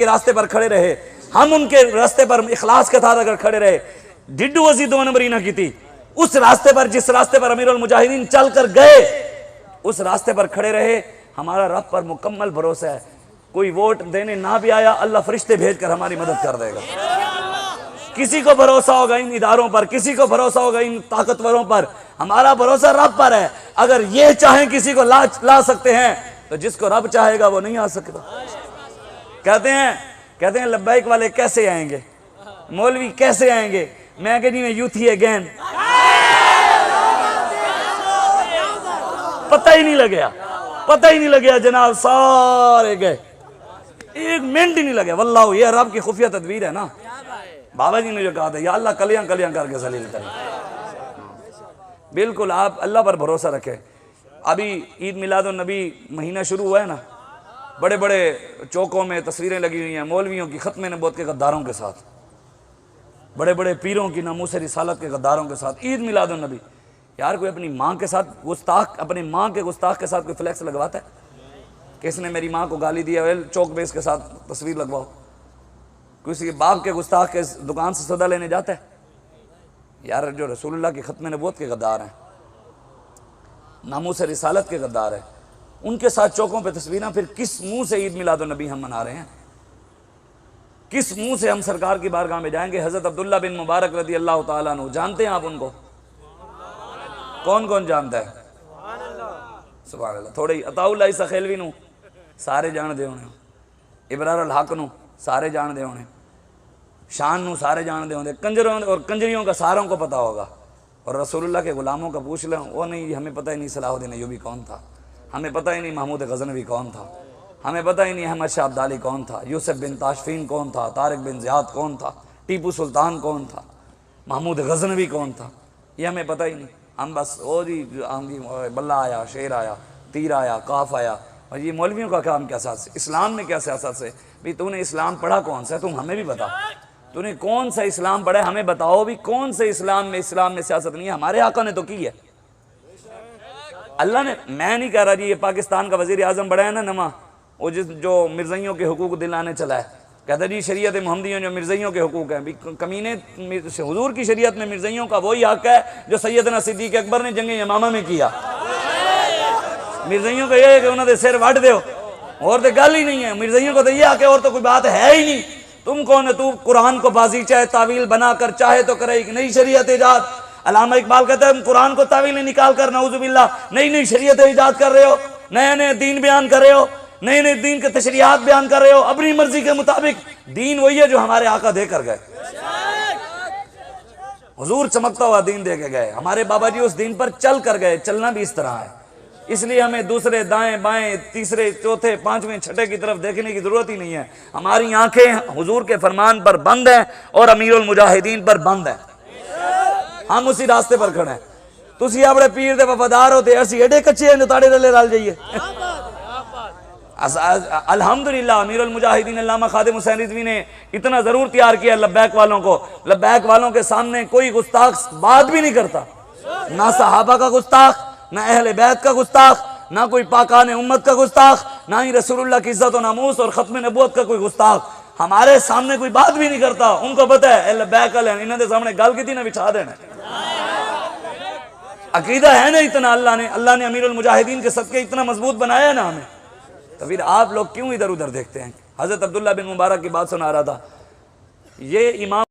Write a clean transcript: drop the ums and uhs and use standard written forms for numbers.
کے راستے پر کھڑے رہے, ہم ان کے راستے پر اخلاص کے ساتھ اگر کھڑے رہے, ڈڈو وزی دو نمبری نہ کی تھی, اس راستے پر جس راستے پر امیر المجاہدین چل کر گئے اس راستے پر کھڑے رہے. ہمارا رب پر مکمل بھروسہ ہے, کوئی ووٹ دینے نہ بھی آیا اللہ فرشتے بھیج کر ہماری مدد کر دے گا. کسی کو بھروسہ ہوگا ان اداروں پر, کسی کو بھروسہ ہوگا ان طاقتوروں پر, ہمارا بھروسہ رب پر ہے. اگر یہ چاہیں کسی کو لا سکتے ہیں تو جس کو رب چاہے گا وہ نہیں آ سکتا. کہتے ہیں لبیک والے کیسے آئیں گے, مولوی کیسے آئیں گے, میں کہ جی میں یوتھی اگین, پتہ ہی نہیں لگیا جناب, سارے گئے, ایک منٹ ہی نہیں لگے. واللہ یہ رب کی خفیہ تدبیر ہے نا. بابا جی نے جو کہا تھا یا اللہ کلیاں کر کے ذلیل کریں. بالکل آپ اللہ پر بھروسہ رکھیں. ابھی عید میلاد النبی مہینہ شروع ہوا ہے نا, بڑے بڑے چوکوں میں تصویریں لگی ہوئی ہیں مولویوں کی ختم نبوت کے غداروں کے ساتھ, بڑے بڑے پیروں کی ناموس رسالت کے غداروں کے ساتھ. عید میلاد النبی, یار کوئی اپنی ماں کے ساتھ گستاخ, اپنی ماں کے گستاخ کے ساتھ کوئی فلیکس لگواتا ہے؟ کس نے میری ماں کو گالی دیا ہے چوک بیس کے ساتھ تصویر لگواؤ. کسی کے باپ کے گستاخ کے دکان سے سودا لینے جاتا ہے؟ یار جو رسول اللہ کی ختم نبوت کے غدار ہیں, ناموس رسالت کے غدار ہیں, ان کے ساتھ چوکوں پہ تصویریں. پھر کس منہ سے عید میلاد النبی ہم منا رہے ہیں؟ کس منہ سے ہم سرکار کی بارگاہ میں جائیں گے؟ حضرت عبداللہ بن مبارک رضی اللہ تعالیٰ عنہ, جانتے ہیں آپ ان کو؟ کون جانتا ہے؟ سبحان اللہ. تھوڑے عطاء اللہ سخیلوی نو سارے جان دے ہونے, ابرار الحق نو سارے جان دے ہونے, شان نو سارے جان دے ہونے, کنجروں اور کنجریوں کا ساروں کو پتا ہوگا. اور رسول اللہ کے غلاموں کا پوچھ لیں, وہ نہیں ہمیں پتہ ہی نہیں صلاح الدین ایوبی کون تھا, ہمیں پتہ ہی نہیں محمود غزنوی کون تھا, ہمیں پتہ ہی نہیں احمد شاہ عبدالی کون تھا, یوسف بن تاشفین کون تھا, طارق بن زیاد کون تھا, ٹیپو سلطان کون تھا, محمود غزنوی کون تھا, یہ ہمیں پتہ ہی نہیں. ہم بس او جی بلہ آیا, شیر آیا, تیر آیا, کاف آیا. اور یہ مولویوں کا کام کیا سیاست ہے, اسلام میں کیا سیاست ہے بھی؟ تو نے اسلام پڑھا کون سا ہے, تم ہمیں بھی بتا. تو نے کون سا اسلام پڑھا ہے ہمیں بتاؤ بھی, کون سے اسلام میں سیاست نہیں ہے؟ ہمارے آقا نے تو کی ہے, اللہ نے. میں نہیں کہہ رہا جی یہ پاکستان کا وزیر اعظم بڑا ہے نا نما, وہ جو مرزائیوں کے حقوق دلانے چلا ہے, کہتا جی شریعت محمدیوں جو مرزائیوں کے حقوق ہیں. کمینے, حضور کی شریعت میں مرزائیوں کا وہی حق ہے جو سیدنا صدیق اکبر نے جنگ یمامہ میں کیا. مرزائیوں کا یہ ہے کہ انہوں نے سر وٹ دیو, اور تو گل ہی نہیں ہے. مرزائیوں کو تو یہ حق ہے, اور تو کوئی بات ہے ہی نہیں. تم کون ہے؟ تو قرآن کو بازی چاہے تعویل بنا کر چاہے تو کرے ایک نئی شریعت ایجاد. علامہ اقبال کہتا ہے قرآن کو تعویل نکال کر نعوذ باللہ نئی شریعت ایجاد کر رہے ہو, نئے دین بیان کر رہے ہو, نئے دین کے تشریحات بیان کر رہے ہو اپنی مرضی کے مطابق. دین وہی ہے جو ہمارے آقا دے کر گئے, حضور چمکتا ہوا دین دے کے گئے, ہمارے بابا جی اس دین پر چل کر گئے. چلنا بھی اس طرح ہے, اس لیے ہمیں دوسرے دائیں بائیں تیسرے چوتھے پانچویں چھٹے کی طرف دیکھنے کی ضرورت ہی نہیں ہے. ہماری آنکھیں حضور کے فرمان پر بند ہیں اور امیر المجاہدین پر بند ہیں. ہم اسی راستے پر کھڑے ہیں. تسی اپنے پیر دے وفادار ہوتے ایسی ایڈے کچے ہیں جو تاڑے رلے رل جائیے. الحمدللہ امیر المجاہدین علامہ خادم حسین رضوی نے اتنا ضرور تیار کیا لبیک والوں کو. لبیک والوں کے سامنے کوئی گستاخ بات بھی نہیں کرتا, نہ صحابہ کا گستاخ, نہ اہل بیت کا گستاخ, نہ کوئی پاکان امت کا گستاخ, نہ ہی رسول اللہ کی عزت و ناموس اور ختم نبوت کا کوئی گستاخ. ہمارے سامنے کوئی بات بھی نہیں کرتا. ان کو پتہ ہے لبیک والے انہوں نے سامنے گل کی تھی نہ بچھا دینا. عقیدہ ہے نا اتنا, اللہ نے امیر المجاہدین کے صدقے اتنا مضبوط بنایا نا ہمیں. تو پھر آپ لوگ کیوں ادھر ادھر دیکھتے ہیں؟ حضرت عبداللہ بن مبارک کی بات سنا رہا تھا, یہ امام